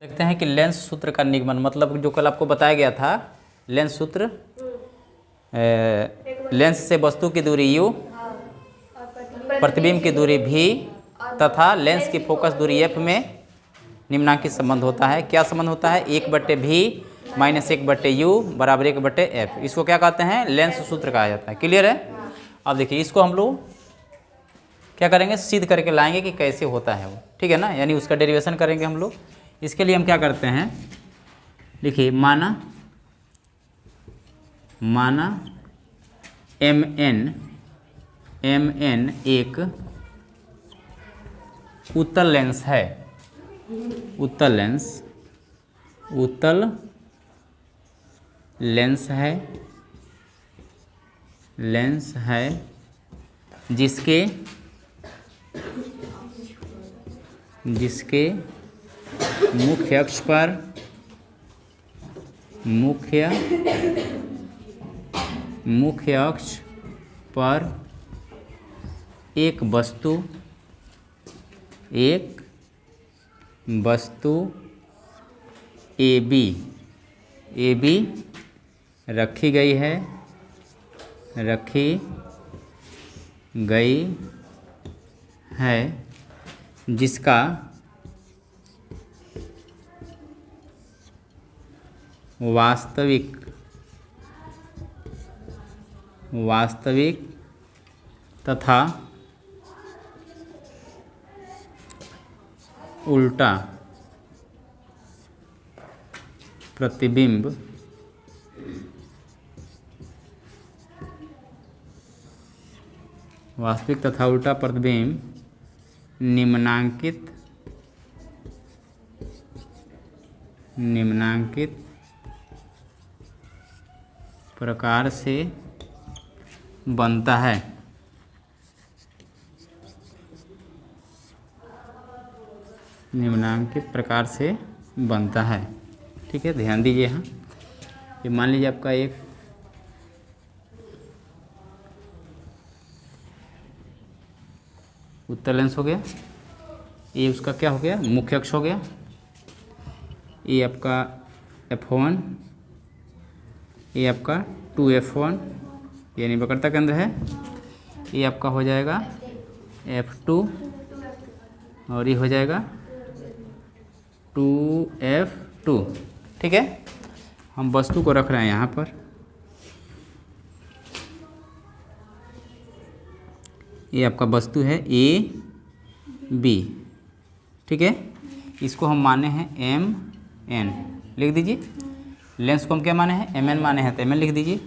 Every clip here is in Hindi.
देखते हैं कि लेंस सूत्र का निगमन मतलब जो कल आपको बताया गया था, लेंस सूत्र लेंस से वस्तु की दूरी u, प्रतिबिंब की दूरी v तथा लेंस की फोकस दूरी f में निम्नांकित संबंध होता है। क्या संबंध होता है? 1/v माइनस 1/u बराबर 1/f। इसको क्या कहते हैं? लेंस सूत्र कहा जाता है। क्लियर है? अब देखिए इसको हम लोग क्या करेंगे, सिद्ध करके लाएंगे कि कैसे होता है वो, ठीक है ना, यानी उसका डेरिवेशन करेंगे हम लोग। इसके लिए हम क्या करते हैं, देखिए माना mn एक उत्तल लेंस है, उत्तल लेंस है जिसके मुख्य अक्ष पर एक वस्तु AB रखी गई है जिसका वास्तविक तथा उल्टा प्रतिबिंब निम्नांकित प्रकार से बनता है। ठीक है, ध्यान दीजिए। यहाँ ये मान लीजिए आपका एक उत्तल लेंस हो गया, ये उसका क्या हो गया, मुख्य अक्ष हो गया। ये आपका f1, ये आपका 2f1 यानी वक्रता केंद्र है। ये आपका हो जाएगा f2 और ये हो जाएगा 2f2। ठीक है, हम वस्तु को रख रहे हैं यहाँ पर। ये आपका वस्तु है AB, ठीक है। इसको हम माने हैं MN, लिख दीजिए। लेंस को हम क्या माने हैं, MN माने हैं, तो MN लिख दीजिए।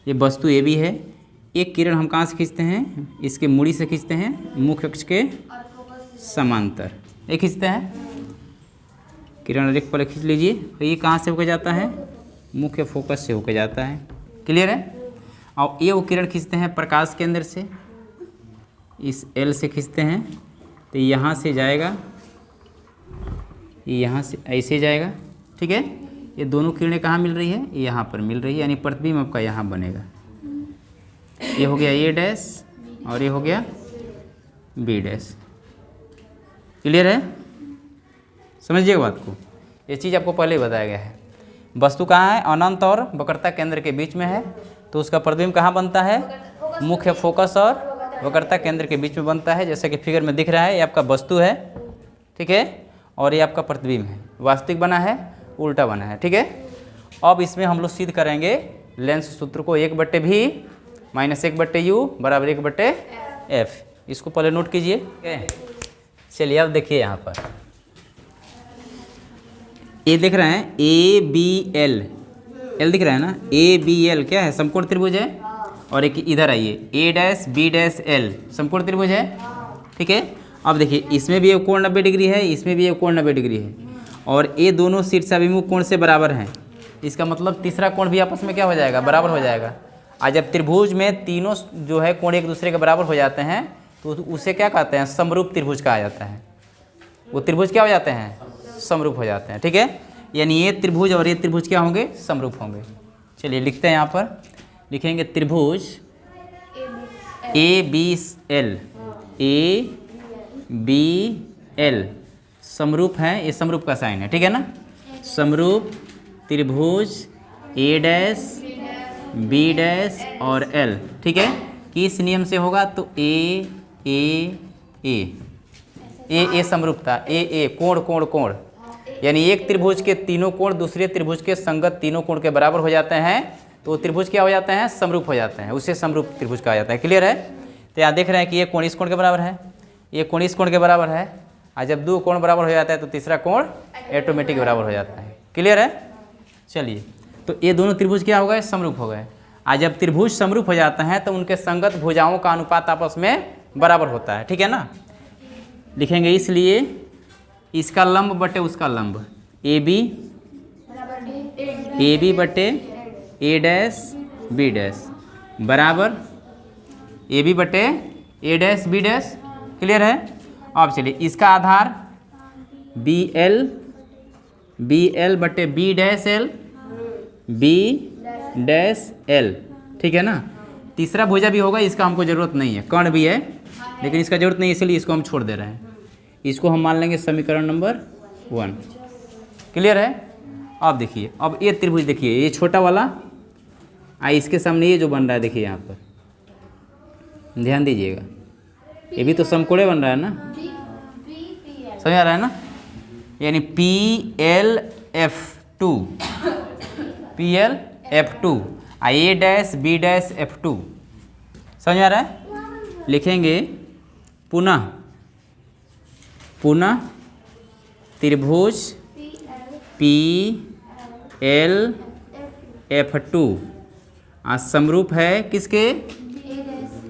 ये वस्तु AB है। एक किरण हम कहाँ से खींचते हैं, इसके मूड़ी से खींचते हैं, मुख्य अक्ष के समांतर ये खींचते हैं। किरण रेख पर खींच लीजिए। ये कहाँ से होकर जाता है, मुख्य फोकस से होकर जाता है। क्लियर है। और ये वो किरण खींचते हैं प्रकाश केंद्र से, इस L से खींचते हैं, तो यहाँ से जाएगा, यहाँ से ऐसे जाएगा। ठीक है, ये दोनों किरणें कहाँ मिल रही है, यहाँ पर मिल रही है, यानी प्रतिबिंब आपका यहाँ बनेगा। ये हो गया A' और ये हो गया B'। क्लियर है, समझिएगा बात को। ये चीज़ आपको पहले ही बताया गया है। वस्तु कहाँ है, अनंत और वक्रता केंद्र के बीच में है, तो उसका प्रतिबिंब कहाँ बनता है, मुख्य फोकस और वक्रता केंद्र के बीच में बनता है। जैसे कि फिगर में दिख रहा है, ये आपका वस्तु है, ठीक है, और ये आपका प्रतिबिंब है। वास्तविक बना है, उल्टा बना है। ठीक है, अब इसमें हम लोग सिद्ध करेंगे लेंस सूत्र को, 1/v माइनस 1/u बराबर 1/f। इसको पहले नोट कीजिए। चलिए अब देखिए, यहाँ पर ये दिख रहे हैं ABL, L दिख रहा है ना, ABL क्या है, समकोण त्रिभुज है। और एक इधर आइए A', B', L समकोण त्रिभुज है। ठीक है, अब देखिए इसमें भी एक कोण 90 डिग्री है, इसमें भी एक कोण 90 डिग्री है, और ये दोनों शीर्षाभिमुख कोण से बराबर हैं। इसका मतलब तीसरा कोण भी आपस में क्या हो जाएगा, बराबर हो जाएगा। आज जब त्रिभुज में तीनों जो है कोण एक दूसरे के बराबर हो जाते हैं, तो उसे क्या कहते हैं, समरूप त्रिभुज कहा जाता है। वो त्रिभुज क्या हो जाते हैं, समरूप हो जाते हैं। ठीक है, यानी ये त्रिभुज और ये त्रिभुज क्या होंगे, समरूप होंगे। चलिए लिखते हैं, यहाँ पर लिखेंगे त्रिभुज ABL समरूप है, ये समरूप का साइन है, ठीक है ना। समरूप त्रिभुज ए डैश बी डैश और एल, ठीक है। किस नियम से होगा तो ए ए ए ए समरूपता, ए कोण कोण कोण, यानी एक त्रिभुज के तीनों कोण दूसरे त्रिभुज के संगत तीनों कोण के बराबर हो जाते हैं तो त्रिभुज क्या हो जाते हैं, समरूप हो जाते हैं, उसे समरूप त्रिभुज कहा जाता है। क्लियर है। तो यहाँ देख रहे हैं कि ये कोण इस कोण के बराबर है, ये कोण इस कोण के बराबर है, और जब दो कोण बराबर हो जाता है तो तीसरा कोण ऑटोमेटिक बराबर हो जाता है। क्लियर है। चलिए, तो ये दोनों त्रिभुज क्या हो गए, समरूप हो गए। आज जब त्रिभुज समरूप हो जाता है तो उनके संगत भुजाओं का अनुपात आपस में बराबर होता है, ठीक है ना। लिखेंगे इसलिए इसका लंब बटे उसका लंब, ए बी बटे ए डैश बी डैश बराबर ए बी बटे A dash B dash. Clear है। अब चलिए इसका आधार बी एल बटे B dash L B dash L, ठीक है ना। तीसरा भुजा भी होगा, इसका हमको ज़रूरत नहीं है, कर्ण भी है लेकिन इसका ज़रूरत नहीं है, इसलिए इसको हम छोड़ दे रहे हैं। इसको हम मान लेंगे समीकरण नंबर 1। क्लियर है। अब देखिए, अब ये त्रिभुज देखिए, ये छोटा वाला इसके सामने ये जो बन रहा है, देखिए यहाँ पर ध्यान दीजिएगा, ये भी तो समकोणे बन रहा है ना, समझ आ रहा है ना। यानी PLF2 ए डैश बी डैश F2, समझ आ रहा है। लिखेंगे पुनः त्रिभुज PLF2 समरूप है किसके,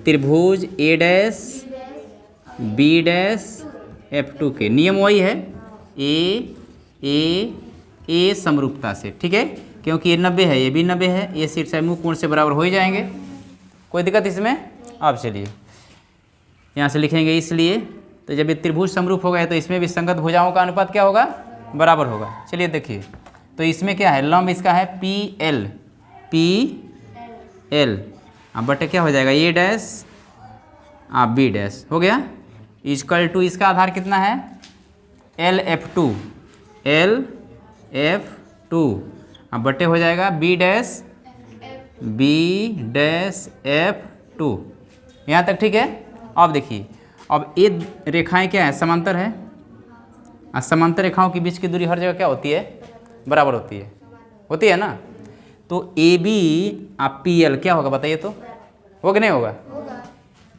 त्रिभुज ए डैश बी डैश F2 के। नियम वही है, ए समरूपता से, ठीक है, क्योंकि ये 90 है, ये भी 90 है, ये शीर्ष मुख कोण से बराबर हो ही जाएंगे, कोई दिक्कत इसमें। अब चलिए यहाँ से लिखेंगे इसलिए, तो जब ये त्रिभुज समरूप हो गए तो इसमें भी संगत भुजाओं का अनुपात क्या होगा, बराबर होगा। चलिए देखिए, तो इसमें क्या है, लंब इसका है PL अब बटे क्या हो जाएगा, ए डैश बी डैश हो गया, इक्वल टू इसका आधार कितना है, LF2 अब बटे हो जाएगा बी डैश F2। यहाँ तक ठीक है। अब देखिए, अब ये रेखाएं क्या है, समांतर है, और समांतर रेखाओं के बीच की दूरी हर जगह क्या होती है, बराबर होती है ना। तो AB और PL क्या होगा बताइए तो, हो कि नहीं होगा।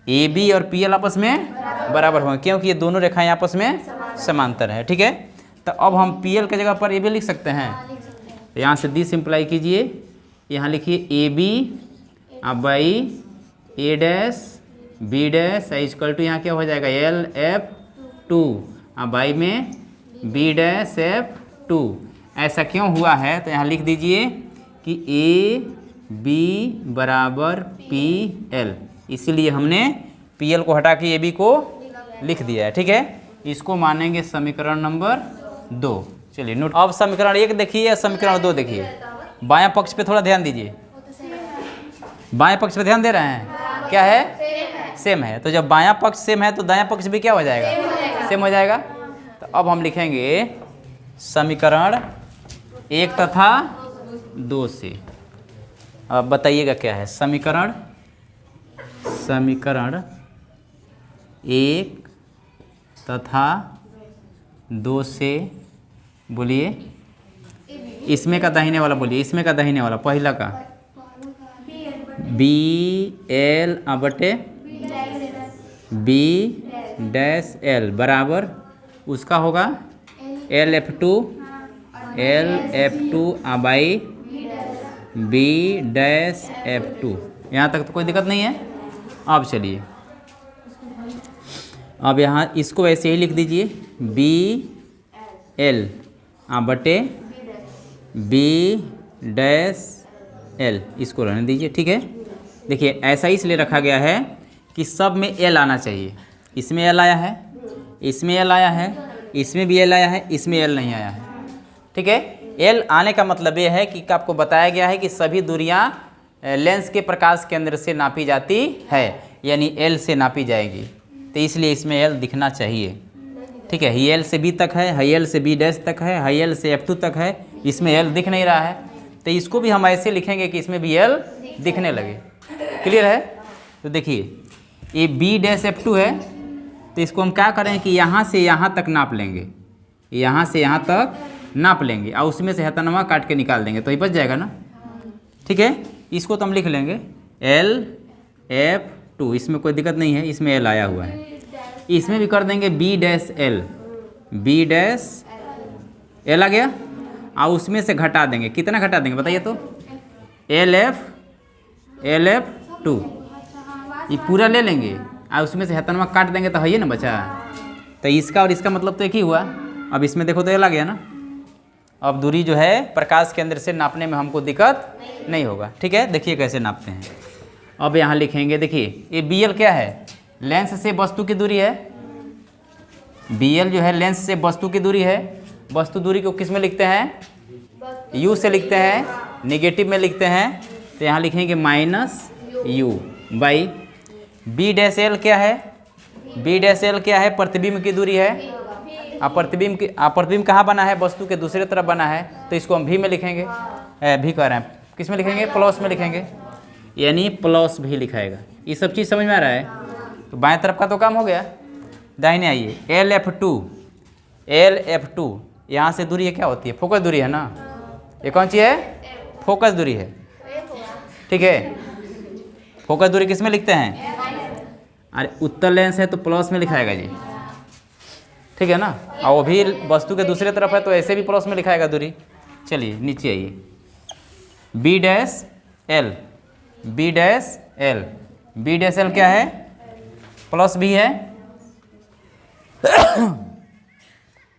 AB और PL आपस में बराबर होंगे क्योंकि ये दोनों रेखाएं आपस में समांतर है, ठीक है। तो अब हम PL की जगह पर AB लिख सकते हैं, तो यहाँ से डी सिंप्लाई कीजिए, यहाँ लिखिए AB by A dash B dash equal to यहाँ क्या हो जाएगा, LF2 बाई में बी डैश F2। ऐसा क्यों हुआ है, तो यहाँ लिख दीजिए कि AB बराबर PL, इसीलिए हमने PL को हटा के AB को लिख दिया है, ठीक है। इसको मानेंगे समीकरण नंबर 2। चलिए नोट। अब समीकरण 1 देखिए, समीकरण 2 देखिए। बायां पक्ष पे थोड़ा ध्यान दीजिए, बाएं पक्ष पे ध्यान दे रहे हैं, क्या है, सेम है। तो जब बायां पक्ष सेम है तो दायां पक्ष भी क्या हो जाएगा, सेम हो जाएगा। तो अब हम लिखेंगे समीकरण 1 तथा 2 से। अब बताइएगा क्या है समीकरण 1 तथा 2 से, बोलिए। इसमें का दाहिने वाला बोलिए, इसमें का दाहिने वाला, पहला का BL बटे B डैश L बराबर उसका होगा LF2 by B dash F2। यहाँ तक तो कोई दिक्कत नहीं है। अब चलिए, अब यहाँ इसको वैसे ही लिख दीजिए, BL बटे B डैश L, इसको रहने दीजिए, ठीक है। देखिए ऐसा इसलिए रखा गया है कि सब में L आना चाहिए। इसमें L आया है, इसमें L आया है, इसमें भी L आया है, इसमें L नहीं आया है, ठीक है। L आने का मतलब ये है कि आपको बताया गया है कि सभी दूरियां लेंस के प्रकाश केंद्र से नापी जाती है, यानी L से नापी जाएगी, तो इसलिए इसमें L दिखना चाहिए। ठीक है, हाई एल से बी तक है, हाई एल से बी डैश तक है, हाई एल से F2 तक है। इसमें एल दिख नहीं रहा है, तो इसको भी हम ऐसे लिखेंगे कि इसमें भी एल दिखने लगे। क्लियर है? तो देखिए ये बी डैश F2 है, तो इसको हम क्या करें कि यहाँ से यहाँ तक नाप लेंगे, यहाँ से यहाँ तक नाप लेंगे और उसमें से हथनवा काट के निकाल देंगे, तो ये बच जाएगा ना। ठीक है, इसको तो हम लिख लेंगे LF2, इसमें कोई दिक्कत नहीं है, इसमें एल आया हुआ है। इसमें भी कर देंगे B dash L, B dash L आ गया, और उसमें से घटा देंगे, कितना घटा देंगे बताइए तो, LF2 ये पूरा ले लेंगे और उसमें से हथनवा काट देंगे, तो है ये ना बचा। तो इसका और इसका मतलब तो एक ही हुआ। अब इसमें देखो तो एल आ गया ना। अब दूरी जो है प्रकाश के अंदर से नापने में हमको दिक्कत नहीं होगा। ठीक है, देखिए कैसे नापते हैं। अब यहाँ लिखेंगे, देखिए ये बी एल क्या है, लेंस से वस्तु की दूरी है। बी एल जो है लेंस से वस्तु की दूरी है। वस्तु दूरी को किस में लिखते हैं, यू से लिखते हैं, नेगेटिव में लिखते हैं, तो यहाँ लिखेंगे minus U by B dash L क्या है, बी डैश एल क्या है, प्रतिबिंब की दूरी है। अब प्रतिबिंब कहाँ बना है, वस्तु के दूसरे तरफ बना है, तो इसको हम भी में लिखेंगे, भी कह रहे हैं, किस में लिखेंगे, प्लस में लिखेंगे, यानी प्लस भी लिखाएगा। ये सब चीज़ समझ में आ रहा है? तो बाएं तरफ का तो काम हो गया। दाहिने आइए, LF2 यहाँ से दूरी है क्या होती है, फोकस दूरी है ना। ये कौन सी है, फोकस दूरी है। ठीक है, फोकस दूरी किस में लिखते हैं, अरे उत्तल लेंस है तो प्लस में लिखाएगा जी। ठीक है ना, और वो भी वस्तु के दूसरे तरफ है तो ऐसे भी प्लस में लिखाएगा दूरी। चलिए नीचे आइए, B dash L, B dash L, B dash L क्या है, प्लस भी है,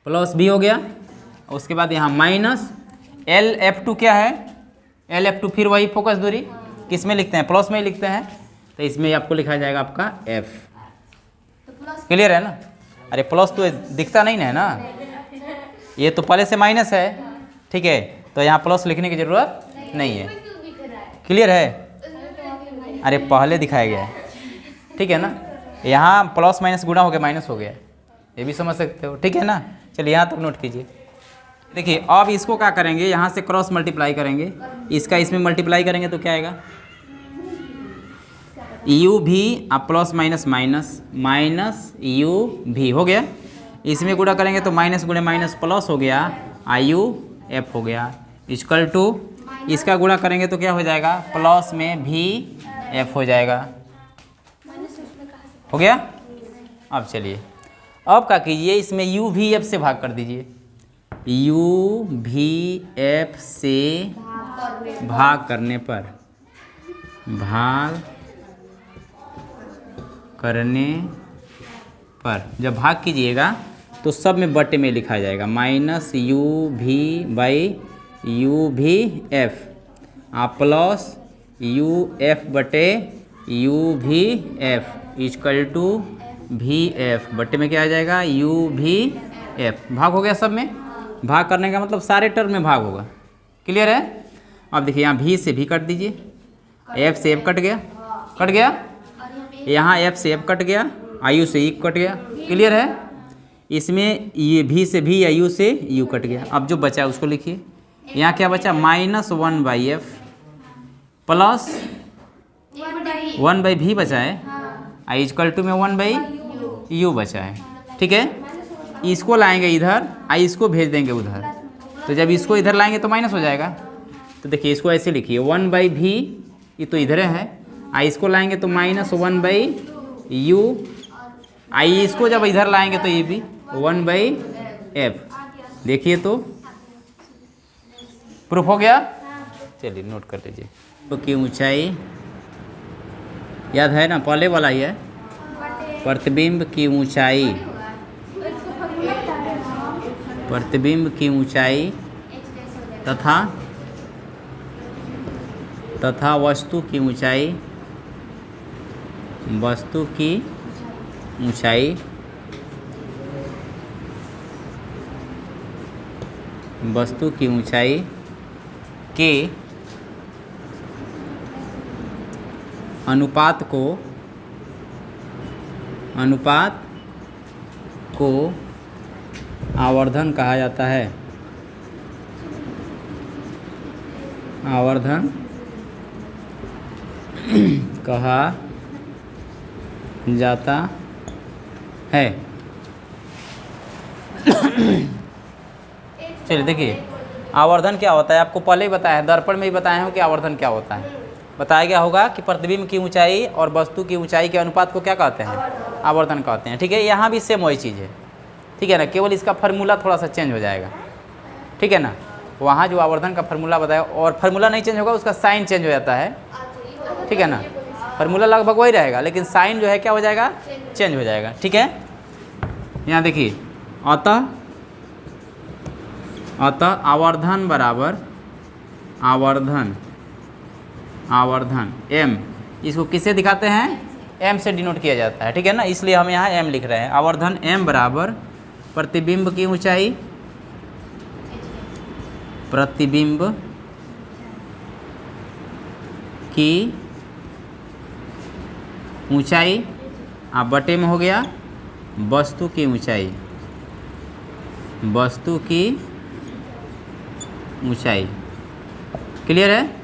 प्लस भी हो गया। उसके बाद यहाँ माइनस LF2 क्या है, LF2 फिर वही फोकस दूरी, किस में लिखते हैं, प्लस में ही लिखते हैं, तो इसमें आपको लिखा जाएगा आपका F। क्लियर है ना? अरे प्लस तो दिखता नहीं है ना, ये तो पहले से माइनस है। ठीक है, तो यहाँ प्लस लिखने की ज़रूरत नहीं है। क्लियर है? अरे पहले दिखाया गया है। ठीक है ना, यहाँ प्लस माइनस गुणा हो गया, माइनस हो गया, ये भी समझ सकते हो। ठीक है ना, चलिए यहाँ तक नोट कीजिए। देखिए अब इसको क्या करेंगे, यहाँ से क्रॉस मल्टीप्लाई करेंगे, इसका इसमें मल्टीप्लाई करेंगे तो क्या आएगा, यू भी अब plus minus minus, minus you भी हो गया। इसमें गुणा करेंगे तो माइनस गुणे माइनस प्लस हो गया, IU F हो गया, इक्वल टू इसका गुणा करेंगे तो क्या हो जाएगा, प्लस में भी F हो जाएगा। हो गया। अब चलिए अब क्या कीजिए, इसमें यू भी एफ से भाग कर दीजिए, यू भी एफ से भाग करने पर, भाग करने पर जब भाग कीजिएगा तो सब में बटे में लिखा जाएगा, माइनस यू भी बाई यू भी एफ प्लस यू एफ बटे यू भी एफ इक्वल टू भी एफ बटे में क्या आ जाएगा, यू भी एफ। भाग हो गया, सब में भाग करने का मतलब सारे टर्म में भाग होगा। क्लियर है? अब देखिए यहाँ भी से भी कट दीजिए, एफ से एफ कट गया, कट गया, यहाँ एफ से एफ कट गया, आयु से ई कट गया। क्लियर है? इसमें ये भी से भी या यू से यू कट गया। अब जो बचा उसको लिखिए, यहाँ क्या बचा, माइनस 1/f प्लस 1/v बचा है, आई इक्वल टू में 1/u बचा है। ठीक है, इसको लाएंगे इधर, आई इसको भेज देंगे उधर, तो जब इसको इधर लाएंगे तो माइनस हो जाएगा। तो देखिए इसको ऐसे लिखिए 1/v, ये तो इधर है, आई इसको लाएंगे तो माइनस 1/u, आई इसको जब इधर लाएंगे तो ये भी 1/f। देखिए तो प्रूफ हो गया। चलिए नोट कर लीजिए। तो की ऊंचाई याद है ना, पहले वाला ही है, प्रतिबिंब की ऊंचाई, प्रतिबिंब की ऊंचाई तथा वस्तु की ऊंचाई, वस्तु की ऊंचाई वस्तु की ऊंचाई के अनुपात को आवर्धन कहा जाता है। आवर्धन कहा जाता है। चलिए देखिए, आवर्धन क्या होता है आपको पहले ही बताया है, दर्पण में ही बताया हूँ कि आवर्धन क्या होता है। बताया गया होगा कि प्रतिबिंब की ऊंचाई और वस्तु की ऊंचाई के अनुपात को क्या कहते हैं? आवर्धन कहते हैं। ठीक है, यहाँ भी सेम वही चीज़ है। ठीक है ना, केवल इसका फार्मूला थोड़ा सा चेंज हो जाएगा। ठीक है ना, वहाँ जो आवर्धन का फार्मूला बताया, और फार्मूला नहीं चेंज होगा, उसका साइन चेंज हो जाता है। ठीक है ना, फार्मूला लगभग वही रहेगा, लेकिन साइन जो है क्या हो जाएगा? चेंज हो जाएगा। ठीक है, यहाँ देखिए, अतः आवर्धन बराबर आवर्धन m, इसको किससे दिखाते हैं? m से डिनोट किया जाता है। ठीक है ना, इसलिए हम यहाँ m लिख रहे हैं। आवर्धन m बराबर प्रतिबिंब की ऊंचाई, प्रतिबिंब की ऊंचाई, आप बटे में हो गया वस्तु की ऊंचाई, वस्तु की ऊंचाई। क्लियर है?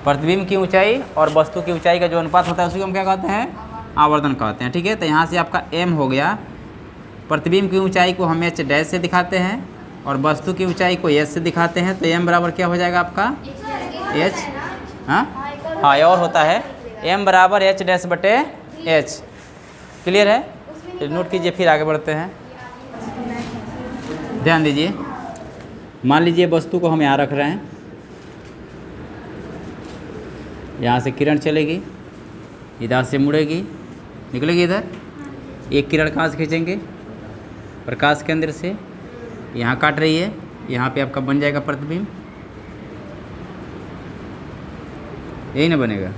प्रतिबिंब की ऊंचाई और वस्तु की ऊंचाई का जो अनुपात होता है उसी को हम क्या कहते हैं? आवर्धन कहते हैं। ठीक है, तो यहाँ से आपका m हो गया। प्रतिबिंब की ऊंचाई को हम h डैश से दिखाते हैं और वस्तु की ऊंचाई को s से दिखाते हैं, तो m बराबर क्या हो जाएगा आपका? h। हाँ, और होता है m बराबर h डैश बटे h। क्लियर है? तो नोट कीजिए, फिर आगे बढ़ते हैं। ध्यान दीजिए, मान लीजिए वस्तु को हम यहाँ रख रहे हैं, यहाँ से किरण चलेगी, इधर से मुड़ेगी, निकलेगी इधर। एक किरण कहाँ से खींचेंगे? प्रकाश केंद्र से, यहाँ काट रही है, यहाँ पे आपका बन जाएगा प्रतिबिंब, यही ना बनेगा।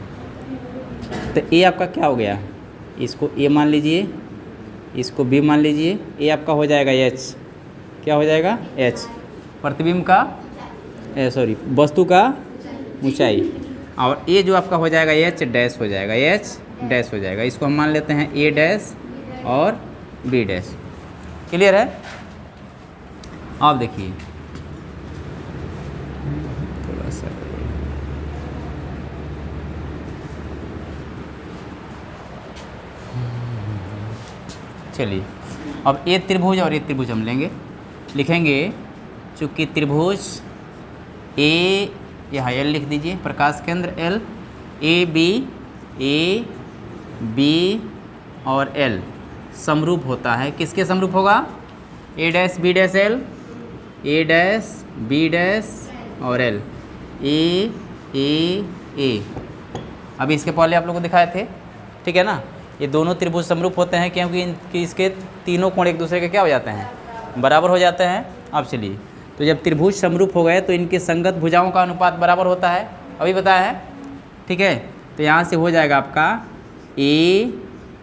तो ए आपका क्या हो गया? इसको ए मान लीजिए, इसको बी मान लीजिए, ए आपका हो जाएगा एच। क्या हो जाएगा? एच, प्रतिबिंब का वस्तु का ऊंचाई, और ए जो आपका हो जाएगा एच डैश हो जाएगा, एच डैश हो जाएगा। इसको हम मान लेते हैं ए डैश और बी डैश। क्लियर है? अब देखिए, थोड़ा सा चलिए, अब ए त्रिभुज और ए त्रिभुज हम लेंगे, लिखेंगे। चूँकि त्रिभुज ए, यहाँ एल लिख दीजिए, प्रकाश केंद्र एल, ए बी और एल समरूप होता है। किसके समरूप होगा? ए डैश बी डैश एल, ए डैश बी डैश और एल, ए। अभी इसके पहले आप लोगों को दिखाए थे। ठीक है ना, ये दोनों त्रिभुज समरूप होते हैं क्योंकि इसके तीनों कोण एक दूसरे के क्या हो जाते हैं? बराबर हो जाते हैं। अब चलिए, तो जब त्रिभुज समरूप हो गए तो इनके संगत भुजाओं का अनुपात बराबर होता है, अभी बताया है। ठीक है, तो यहाँ से हो जाएगा आपका A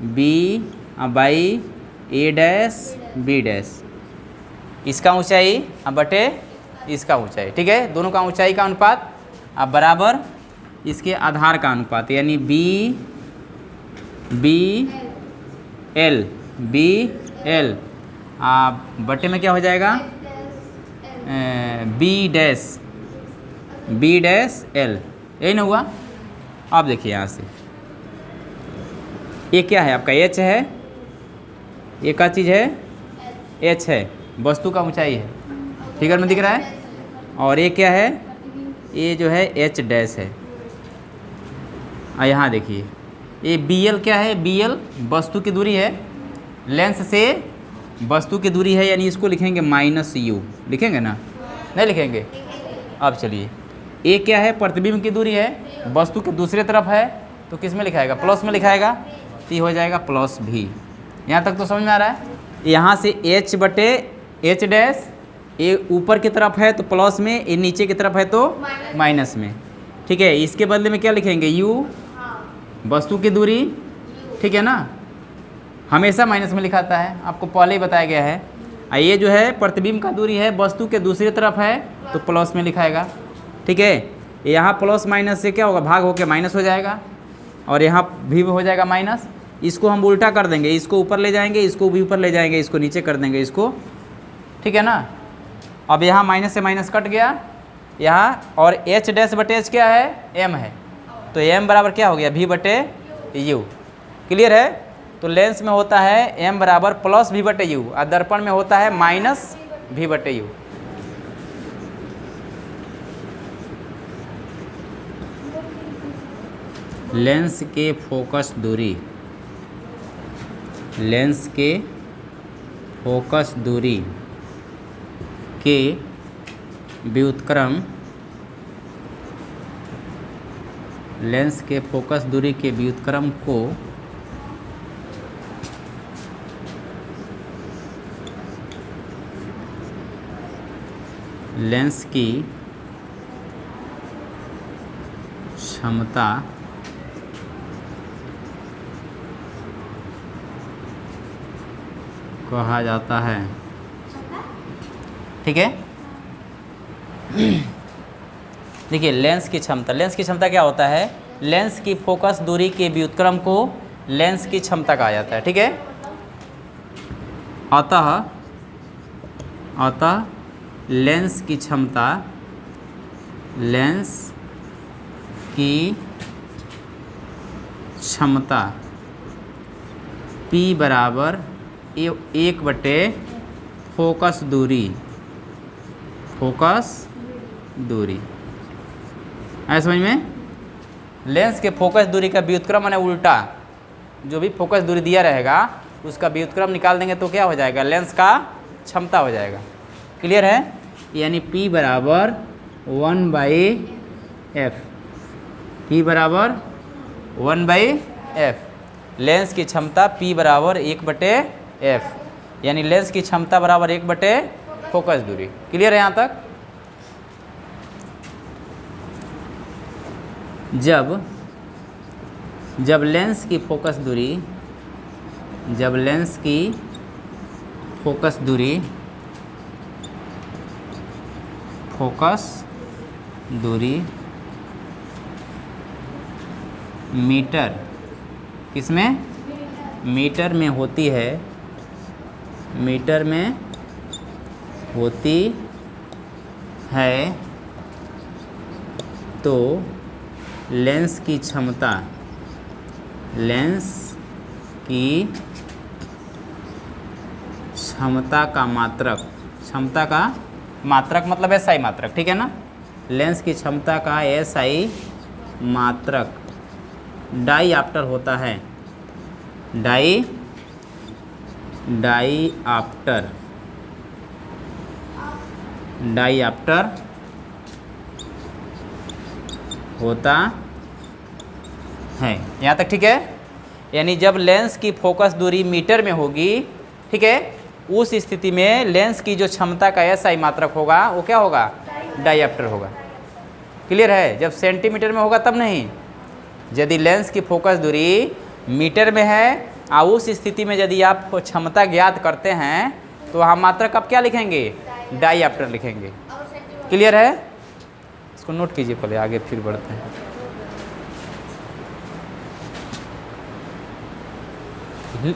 B by A dash B dash, इसका ऊंचाई बटे इसका ऊंचाई। ठीक है, दोनों का ऊंचाई का अनुपात अब बराबर इसके आधार का अनुपात, यानी बी एल बटे में क्या हो जाएगा? बी डैश एल, यही ना हुआ। अब देखिए, यहाँ से ये क्या है आपका? एच है, ये क्या चीज़ है? एच है, वस्तु का ऊंचाई है, फिगर में दिख रहा है। और ये क्या है? ये जो है एच डैश है। यहाँ देखिए, ये बी एल क्या है? बी एल वस्तु की दूरी है, लेंस से वस्तु की दूरी है, यानी इसको लिखेंगे -u, लिखेंगे ना? नहीं लिखेंगे? अब चलिए, ए क्या है? प्रतिबिंब की दूरी है, वस्तु के दूसरे तरफ है, तो किस में लिखाएगा? प्लस में लिखाएगा, तो हो जाएगा प्लस भी। यहाँ तक तो समझ में आ रहा है? यहाँ से h बटे एच डैश, ये ऊपर की तरफ है तो प्लस में, ये नीचे की तरफ है तो माइनस में। ठीक है, इसके बदले में क्या लिखेंगे? u, वस्तु की दूरी। ठीक है ना, हमेशा माइनस में लिखाता है, आपको पहले ही बताया गया है। ये जो है प्रतिबिंब का दूरी है, वस्तु के दूसरी तरफ है तो प्लस में लिखाएगा। ठीक है, यहाँ प्लस माइनस से क्या होगा? भाग होकर माइनस हो जाएगा, और यहाँ भी हो जाएगा माइनस। इसको हम उल्टा कर देंगे, इसको ऊपर ले जाएंगे, इसको भी ऊपर ले जाएंगे, इसको नीचे कर देंगे इसको, ठीक है ना। अब यहाँ माइनस से माइनस कट गया यहाँ, और एच डैश बटे एच क्या है, एम है, तो एम बराबर क्या हो गया, वी बटे यू। क्लियर है। तो लेंस में होता है एम बराबर प्लस वी बटे यू, और दर्पण में होता है माइनस वी बटे यू। लेंस के फोकस दूरी, लेंस के फोकस दूरी के व्युत्क्रम, लेंस के फोकस दूरी के व्युत्क्रम को लेंस की क्षमता कहा जाता है। ठीक है। देखिए लेंस की क्षमता, लेंस की क्षमता क्या होता है, लेंस की फोकस दूरी के व्युत्क्रम को लेंस की क्षमता कहा जाता है। ठीक है। अतः लेंस की क्षमता, लेंस की क्षमता P बराबर 1/, फोकस दूरी, फोकस दूरी। है समझ में। लेंस के फोकस दूरी का व्युत्क्रम माने उल्टा, जो भी फोकस दूरी दिया रहेगा उसका व्युत्क्रम निकाल देंगे तो क्या हो जाएगा, लेंस का क्षमता हो जाएगा। क्लियर है। यानी P बराबर 1/f, P बराबर 1/f, लेंस की क्षमता P बराबर 1/f, यानी लेंस की क्षमता बराबर 1/, फोकस दूरी। क्लियर है यहाँ तक। जब लेंस की फोकस दूरी, जब लेंस की फोकस दूरी, फोकस दूरी मीटर, किसमें, मीटर में होती है, मीटर में होती है, तो लेंस की क्षमता, लेंस की क्षमता का मात्रक, क्षमता का मात्रक मतलब एसआई मात्रक, ठीक है ना। लेंस की क्षमता का एसआई मात्रक डाईऑप्टर होता है, डाईऑप्टर, डाईऑप्टर होता है। यहाँ तक ठीक है। यानी जब लेंस की फोकस दूरी मीटर में होगी, ठीक है, उस स्थिति में लेंस की जो क्षमता का एसआई मात्रक होगा वो क्या होगा, डाईऑप्टर होगा। क्लियर है। जब सेंटीमीटर में होगा तब नहीं। यदि लेंस की फोकस दूरी मीटर में है और उस स्थिति में यदि आप क्षमता ज्ञात करते हैं तो वहाँ मात्रक आप क्या लिखेंगे, डाईऑप्टर लिखेंगे। क्लियर है। इसको नोट कीजिए पहले, आगे फिर बढ़ते हैं।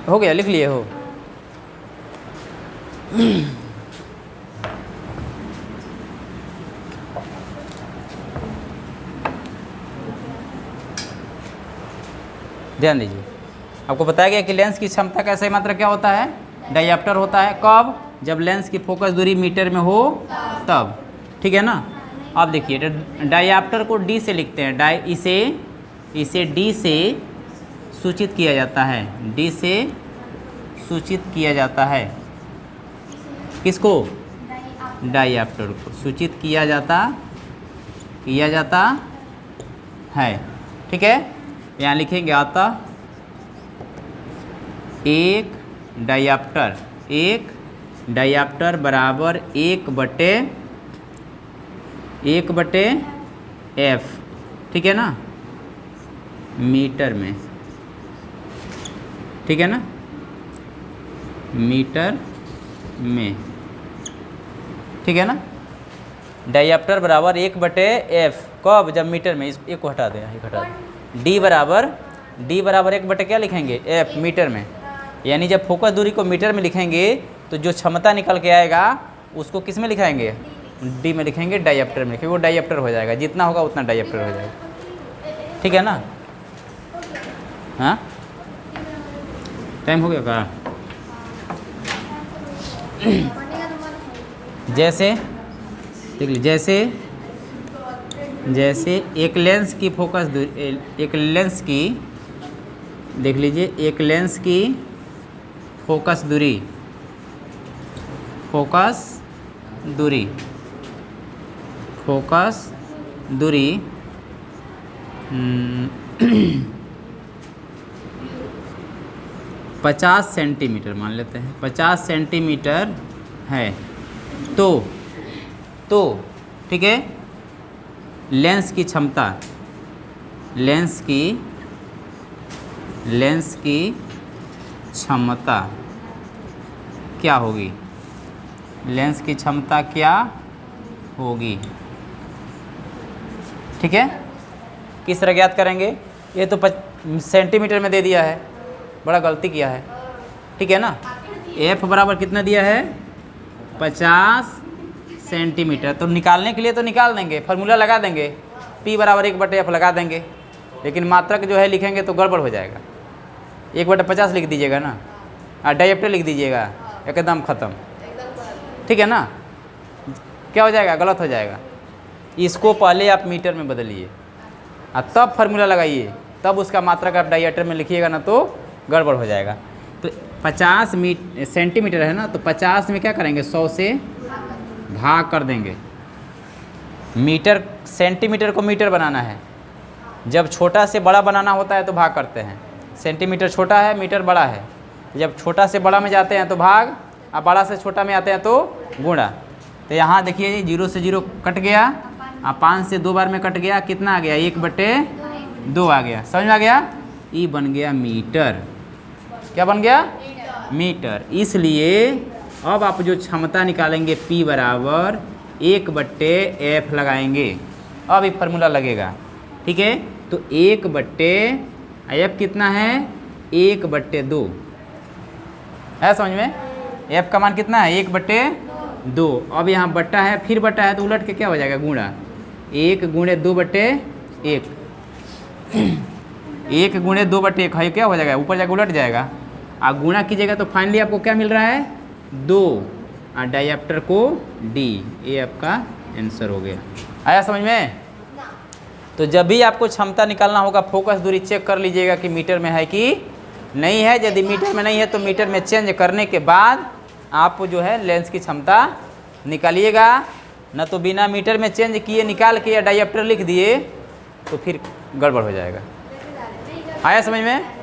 हो गया, लिख लिए हो। ध्यान दीजिए, आपको बताया गया कि लेंस की क्षमता का सही मात्रक क्या होता है, डाईऑप्टर होता है। कब, जब लेंस की फोकस दूरी मीटर में हो तब। ठीक है ना। अब देखिए डाईऑप्टर को डी से लिखते हैं, इसे डी से सूचित किया जाता है, डी से सूचित किया जाता है। किसको, डाईऑप्टर को सूचित किया जाता है। ठीक है। यहाँ लिखेंगे अतः एक डाईऑप्टर बराबर 1/f, ठीक है ना, मीटर में। ठीक है ना, मीटर में। ठीक है ना। डाईऑप्टर बराबर 1/f, कब, जब मीटर में। एक को हटा दें, एक हटा दें। डी बराबर डी बराबर 1 क्या लिखेंगे एफ मीटर में, यानी जब फोकस दूरी को मीटर में लिखेंगे तो जो क्षमता निकल के आएगा उसको किस में लिखाएंगे, डी में लिखेंगे, डायप्टर में लिखेंगे, वो डायप्टर हो जाएगा, जितना होगा उतना डायप्टर हो जाएगा। ठीक है ना? हाँ टाइम हो गया का? जैसे देख लीजिए, जैसे एक लेंस की फोकस दूरी, एक लेंस की देख लीजिए, एक लेंस की फोकस दूरी फोकस दूरी 50 सेंटीमीटर मान लेते हैं, 50 सेंटीमीटर है तो ठीक है, लेंस की क्षमता, लेंस की क्षमता क्या होगी, लेंस की क्षमता क्या होगी? ठीक है, किस तरह ज्ञात करेंगे? ये तो सेंटीमीटर में दे दिया है, बड़ा गलती किया है। ठीक है ना? एफ बराबर कितना दिया है, 50 सेंटीमीटर। तो निकालने के लिए तो निकाल देंगे, फार्मूला लगा देंगे, P बराबर 1/F लगा देंगे, लेकिन मात्रक जो है लिखेंगे तो गड़बड़ हो जाएगा। 1/50 लिख दीजिएगा ना, और डायप्टर लिख दीजिएगा, एकदम ख़त्म। ठीक है ना? क्या हो जाएगा, गलत हो जाएगा। इसको पहले आप मीटर में बदलिए और तब फार्मूला लगाइए, तब उसका मात्रक आप डायप्टर में लिखिएगा ना तो गड़बड़ हो जाएगा। तो 50 सेंटीमीटर है ना, तो 50 में क्या करेंगे, 100 से भाग कर देंगे। मीटर, सेंटीमीटर को मीटर बनाना है, जब छोटा से बड़ा बनाना होता है तो भाग करते हैं। सेंटीमीटर छोटा है, मीटर बड़ा है, जब छोटा से बड़ा में जाते हैं तो भाग, और बड़ा से छोटा में आते हैं तो गुणा। तो यहाँ देखिए 0 से 0 कट गया, और 5 से 2 बार में कट गया, कितना आ गया, 1/2 आ गया। समझ में आ गया? ई बन गया मीटर। क्या बन गया, मीटर। इसलिए अब आप जो क्षमता निकालेंगे P बराबर 1/F लगाएंगे, अब ये फार्मूला लगेगा। ठीक है, तो 1/F कितना है, 1/2 है। समझ में? F का मान कितना है, 1/2। अब यहाँ बट्टा है, फिर बट्टा है, तो उलट के क्या हो जाएगा, गुणा। 1 गुणे 2/1, 1 गुणे 2/1 है, क्या हो जाएगा, ऊपर जाकर उलट जाएगा। आप गुणा कीजिएगा तो फाइनली आपको क्या मिल रहा है, 2, और डायप्टर को D। ये आपका आंसर हो गया। आया समझ में? तो जब भी आपको क्षमता निकालना होगा, फोकस दूरी चेक कर लीजिएगा कि मीटर में है कि नहीं है। यदि मीटर में नहीं है तो मीटर में चेंज करने के बाद आप जो है लेंस की क्षमता निकालिएगा, न तो बिना मीटर में चेंज किए निकाल के या डायप्टर लिख दिए तो फिर गड़बड़ हो जाएगा। आया समझ में?